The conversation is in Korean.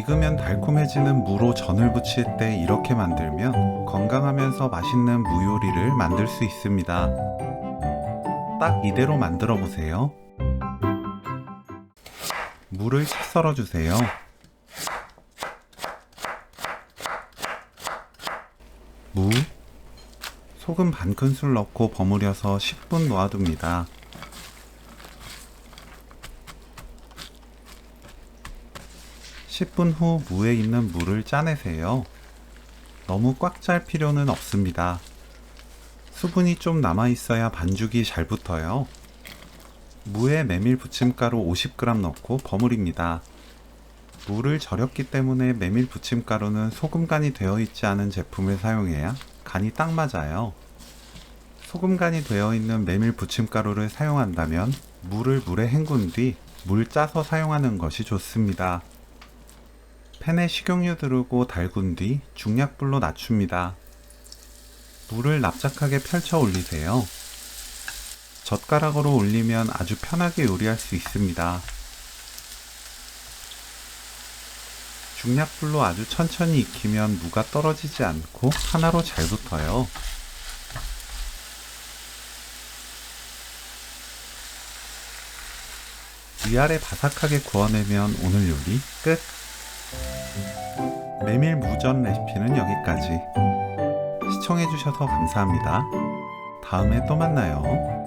익으면 달콤해지는 무로 전을 부칠 때 이렇게 만들면 건강하면서 맛있는 무 요리를 만들 수 있습니다. 딱 이대로 만들어 보세요. 무를 채 썰어 주세요. 무, 소금 반 큰술 넣고 버무려서 10분 놓아둡니다. 10분 후 무에 있는 물을 짜내세요. 너무 꽉 짤 필요는 없습니다. 수분이 좀 남아있어야 반죽이 잘 붙어요. 무에 메밀 부침가루 50g 넣고 버무립니다. 무를 절였기 때문에 메밀 부침가루는 소금간이 되어 있지 않은 제품을 사용해야 간이 딱 맞아요. 소금간이 되어 있는 메밀 부침가루를 사용한다면 무를 물에 헹군 뒤 물 짜서 사용하는 것이 좋습니다. 팬에 식용유 두르고 달군 뒤 중약불로 낮춥니다. 물을 납작하게 펼쳐 올리세요. 젓가락으로 올리면 아주 편하게 요리할 수 있습니다. 중약불로 아주 천천히 익히면 무가 떨어지지 않고 하나로 잘 붙어요. 위아래 바삭하게 구워내면 오늘 요리 끝! 메밀 무전 레시피는 여기까지. 시청해주셔서 감사합니다. 다음에 또 만나요.